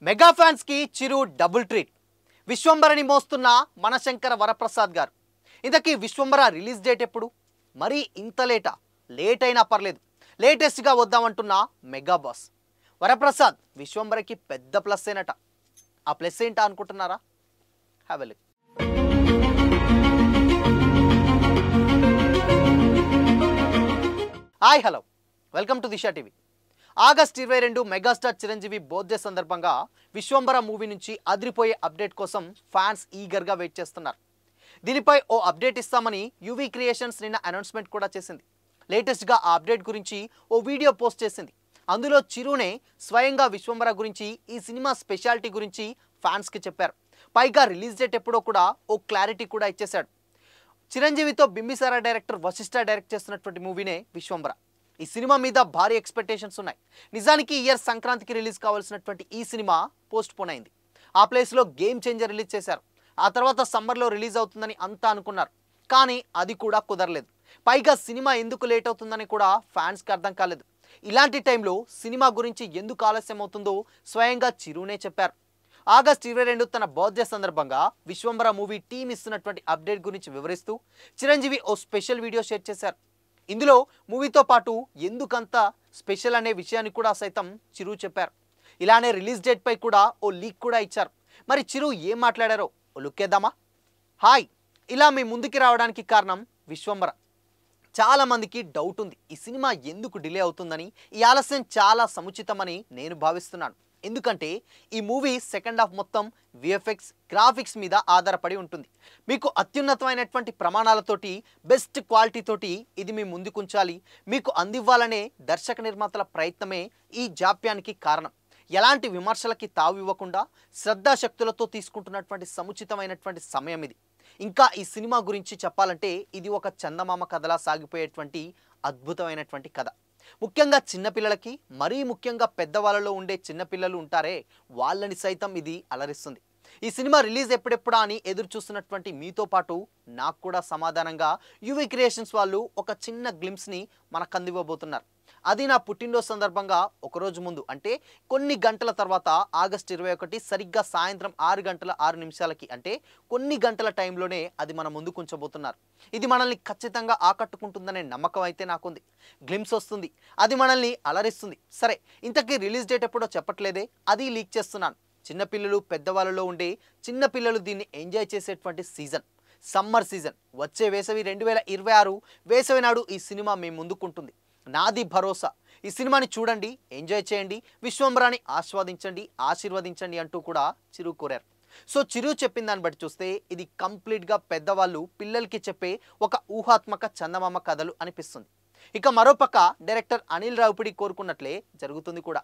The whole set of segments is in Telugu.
మెగా ఫ్యాన్స్ కి చిరు డబుల్ ట్రీట్. విశ్వంబరని మోస్తున్న మనశంకర వరప్రసాద్ గారు. ఇంతకీ విశ్వంబర రిలీజ్ డేట్ ఎప్పుడు? మరి ఇంత లేట్ అయినా పర్లేదు, లేటెస్ట్ గా వద్దామంటున్న మెగా బాస్ వరప్రసాద్ విశ్వంబరకి పెద్ద ప్లస్ ఏనట. ఆ ప్లస్ ఏంటా అనుకుంటున్నారా? Have a look. Hi hello, welcome to Disha TV. August 22 megastar Chiranjeevi birthday సందర్భంగా విశ్వంబర మూవీ నుంచి అదిరిపోయే అప్డేట్ కోసం ఫ్యాన్స్ ఈగర్గా వెయిట్ చేస్తున్నారు. దీనిపై ఓ అప్డేట్ ఇస్తామని యువి క్రియేషన్స్ నిన్న అనౌన్స్మెంట్ కూడా చేసింది. లేటెస్ట్గా ఆ అప్డేట్ గురించి ఓ వీడియో పోస్ట్ చేసింది. అందులో చిరునే స్వయంగా విశ్వంబర గురించి, ఈ సినిమా స్పెషాలిటీ గురించి ఫ్యాన్స్కి చెప్పారు. పైగా రిలీజ్ డేట్ ఎప్పుడో కూడా ఓ క్లారిటీ కూడా ఇచ్చేశాడు. చిరంజీవితో బింబిసారా డైరెక్టర్ వశిష్ఠ డైరెక్ట్ చేస్తున్నటువంటి మూవీనే విశ్వంబర. ఈ సినిమా మీద భారీ ఎక్స్పెక్టేషన్స్ ఉన్నాయి. నిజానికి ఈ ఇయర్ సంక్రాంతికి రిలీజ్ కావాల్సినటువంటి ఈ సినిమా పోస్ట్ పోన్ అయింది. ఆ ప్లేస్లో గేమ్ చేంజర్ రిలీజ్ చేశారు. ఆ తర్వాత సమ్మర్లో రిలీజ్ అవుతుందని అంతా అనుకున్నారు, కానీ అది కూడా కుదరలేదు. పైగా సినిమా ఎందుకు లేట్ అవుతుందని కూడా ఫ్యాన్స్కి అర్థం కాలేదు. ఇలాంటి టైంలో సినిమా గురించి ఎందుకు ఆలస్యం అవుతుందో స్వయంగా చిరునే చెప్పారు. ఆగస్ట్ 22 తన బర్త్డే సందర్భంగా విశ్వంబర మూవీ టీం ఇస్తున్నటువంటి అప్డేట్ గురించి వివరిస్తూ చిరంజీవి ఓ స్పెషల్ వీడియో షేర్ చేశారు. ఇందులో మూవీతో పాటు ఎందుకంత స్పెషల్ అనే విషయాన్ని కూడా సైతం చిరు చెప్పారు. ఇలానే రిలీజ్ డేట్ పై కూడా ఓ లీక్ కూడా ఇచ్చారు. మరి చిరు ఏం మాట్లాడారో ఓ లుక్కేద్దామా? హాయ్, ఇలా మీ ముందుకి రావడానికి కారణం విశ్వంబర. చాలా మందికి డౌట్ ఉంది, ఈ సినిమా ఎందుకు డిలే అవుతుందని. ఈ ఆలస్యం చాలా సముచితమని నేను భావిస్తున్నాను. ఎందుకంటే ఈ మూవీ సెకండ్ హాఫ్ మొత్తం విఎఫ్ఎక్స్, గ్రాఫిక్స్ మీద ఆధారపడి ఉంటుంది. మీకు అత్యున్నతమైనటువంటి ప్రమాణాలతోటి, బెస్ట్ క్వాలిటీతోటి ఇది మీ ముందుకుంచాలి, మీకు అందివ్వాలనే దర్శక నిర్మాతల ప్రయత్నమే ఈ జాప్యానికి కారణం. ఎలాంటి విమర్శలకి తావు ఇవ్వకుండా శ్రద్ధాశక్తులతో తీసుకుంటున్నటువంటి సముచితమైనటువంటి సమయం ఇది. ఇంకా ఈ సినిమా గురించి చెప్పాలంటే ఇది ఒక చందమామ కథలా సాగిపోయేటువంటి అద్భుతమైనటువంటి కథ. ముఖ్యంగా చిన్నపిల్లలకి, మరీ ముఖ్యంగా పెద్దవాళ్ళలో ఉండే చిన్నపిల్లలు ఉంటారే, వాళ్ళని సైతం ఇది అలరిస్తుంది. ఈ సినిమా రిలీజ్ ఎప్పుడెప్పుడా అని ఎదురు చూస్తున్నటువంటి మీతో పాటు నాకు కూడా సమాధానంగా యువి క్రియేషన్స్ వాళ్ళు ఒక చిన్న గ్లింప్స్ని మనకు అందివ్వబోతున్నారు. అది నా పుట్టినరోజు సందర్భంగా ఒకరోజు ముందు, అంటే కొన్ని గంటల తర్వాత ఆగస్ట్ 21 సరిగ్గా సాయంత్రం 6:06 అంటే కొన్ని గంటల టైంలోనే అది మన ముందుకు ఉంచబోతున్నారు. ఇది మనల్ని ఖచ్చితంగా ఆకట్టుకుంటుందనే నమ్మకం అయితే నాకుంది. గ్లింప్స్ వస్తుంది, అది మనల్ని అలరిస్తుంది. సరే, ఇంతకీ రిలీజ్ డేట్ ఎప్పుడో చెప్పట్లేదే, అది లీక్ చేస్తున్నాను. చిన్నపిల్లలు, పెద్దవాళ్ళలో ఉండే చిన్నపిల్లలు దీన్ని ఎంజాయ్ చేసేటువంటి సీజన్, సమ్మర్ సీజన్. వచ్చే వేసవి 2026 వేసవి నాడు ఈ సినిమా మీ ముందుకుంటుంది. నాది భరోసా. ఈ సినిమాని చూడండి, ఎంజాయ్ చేయండి, విశ్వంబరాని ఆస్వాదించండి, ఆశీర్వదించండి అంటూ కూడా చిరు కోరారు. సో చిరు చెప్పిన దాన్ని బట్టి చూస్తే ఇది కంప్లీట్గా పెద్దవాళ్ళు పిల్లలకి చెప్పే ఒక ఊహాత్మక చందమామ కథలు అనిపిస్తుంది. ఇక మరోపక్క డైరెక్టర్ అనిల్ రావిపూడి కోరుకున్నట్లే జరుగుతుంది కూడా.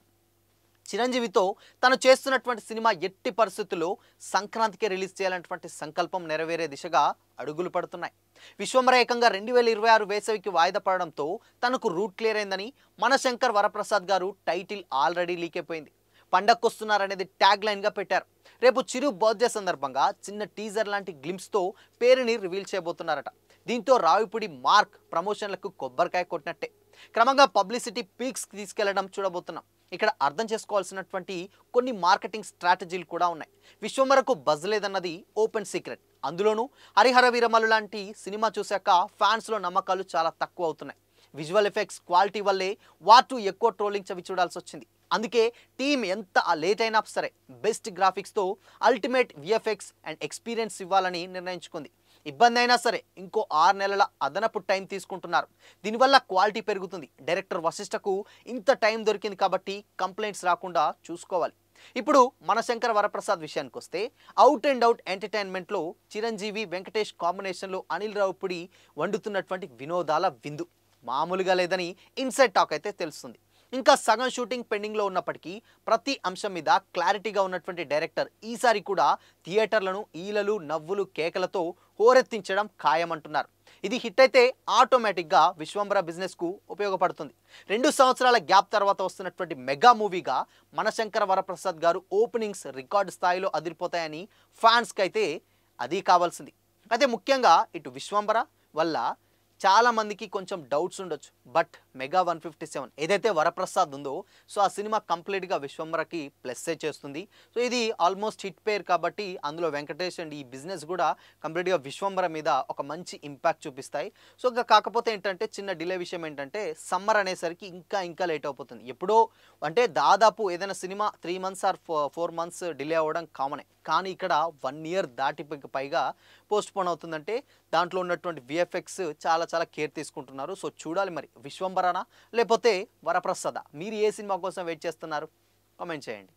చిరంజీవితో తను చేస్తున్నటువంటి సినిమా ఎట్టి పరిస్థితుల్లో సంక్రాంతికే రిలీజ్ చేయాలన్నటువంటి సంకల్పం నెరవేరే దిశగా అడుగులు పడుతున్నాయి. విశ్వంబర ఏకంగా 2026 వేసవికి వాయిదా పడడంతో తనకు రూట్ క్లియర్ అయిందని మనశంకర్ వరప్రసాద్ గారు టైటిల్ ఆల్రెడీ లీక్ అయిపోయింది. పండక్కొస్తున్నారనేది ట్యాగ్ లైన్గా పెట్టారు. రేపు చిరు బర్త్డే సందర్భంగా చిన్న టీజర్ లాంటి గ్లింప్స్తో పేరుని రివీల్ చేయబోతున్నారట. దీంతో రావిపూడి మార్క్ ప్రమోషన్లకు కొబ్బరికాయ కొట్టినట్టే. క్రమంగా పబ్లిసిటీ పీక్స్కి తీసుకెళ్లడం చూడబోతున్నాం. ఇక్కడ అర్థం చేసుకోవాల్సినటువంటి కొన్ని మార్కెటింగ్ స్ట్రాటజీలు కూడా ఉన్నాయి. విశ్వంబరకు బజ్ లేదన్నది ఓపెన్ సీక్రెట్. అందులోనూ హరిహర వీరమల్లు లాంటి సినిమా చూశాక ఫ్యాన్స్లో నమ్మకాలు చాలా తక్కువ అవుతున్నాయి. విజువల్ ఎఫెక్ట్స్ క్వాలిటీ వల్లే వాటు ఎక్కువ ట్రోలింగ్ చవి చూడాల్సి వచ్చింది. అందుకే టీం ఎంత లేట్ అయినా సరే బెస్ట్ గ్రాఫిక్స్తో అల్టిమేట్ విఎఫ్ఎక్స్ అండ్ ఎక్స్పీరియన్స్ ఇవ్వాలని నిర్ణయించుకుంది. ఇబ్బంది అయినా సరే ఇంకో 6 నెలల అదనపు టైం తీసుకుంటున్నారు. దీనివల్ల క్వాలిటీ పెరుగుతుంది. డైరెక్టర్ వశిష్ఠకు ఇంత టైం దొరికింది కాబట్టి కంప్లైంట్స్ రాకుండా చూసుకోవాలి. ఇప్పుడు మనశంకర వరప్రసాద్ విషయానికి వస్తే అవుట్ అండ్ అవుట్ ఎంటర్టైన్మెంట్లో చిరంజీవి, వెంకటేష్ కాంబినేషన్లో అనిల్ రావిపూడి వండుతున్నటువంటి వినోదాల విందు మామూలుగా లేదని ఇన్సైడ్ టాక్ అయితే తెలుస్తుంది. ఇంకా సగం షూటింగ్ పెండింగ్లో ఉన్నప్పటికీ ప్రతి అంశం మీద క్లారిటీగా ఉన్నటువంటి డైరెక్టర్ ఈసారి కూడా థియేటర్లను ఈలలు, నవ్వులు, కేకలతో హోరెత్తించడం ఖాయమంటున్నారు. ఇది హిట్ అయితే ఆటోమేటిక్గా విశ్వంబర బిజినెస్కు ఉపయోగపడుతుంది. 2 సంవత్సరాల గ్యాప్ తర్వాత వస్తున్నటువంటి మెగా మూవీగా మనశంకర వరప్రసాద్ గారు ఓపెనింగ్స్ రికార్డు స్థాయిలో అదిరిపోతాయని ఫ్యాన్స్కి అయితే అది కావాల్సింది. అయితే ముఖ్యంగా ఇటు విశ్వంబర వల్ల చాలా మందికి కొంచెం డౌట్స్ ఉండొచ్చు. బట్ మెగా 157 ఏదైతే వరప్రసాద్ ఉందో సో ఆ సినిమా కంప్లీట్గా విశ్వంబరకి ప్లస్సే చేస్తుంది. సో ఇది ఆల్మోస్ట్ హిట్ పేర్ కాబట్టి అందులో వెంకటేష్ అండ్ ఈ బిజినెస్ కూడా కంప్లీట్గా విశ్వంబర మీద ఒక మంచి ఇంపాక్ట్ చూపిస్తాయి. సో ఇంకా కాకపోతే ఏంటంటే చిన్న డిలే విషయం ఏంటంటే సమ్మర్ అనేసరికి ఇంకా లేట్ అయిపోతుంది. ఎప్పుడో అంటే దాదాపు ఏదైనా cinema 3 months or 4 months delay అవ్వడం కామనే. కానీ ఇక్కడ 1 ఇయర్ దాటి పైగా పోస్ట్ పోన్ అవుతుందంటే దాంట్లో ఉన్నటువంటి విఎఫ్ఎక్స్ చాలా కేర్ తీసుకుంటున్నారు. సో చూడాలి మరి విశ్వంబరనా లేకపోతే వరప్రసాద, మీరు ఏ సినిమా కోసం వెయిట్ చేస్తున్నారు? కామెంట్ చేయండి.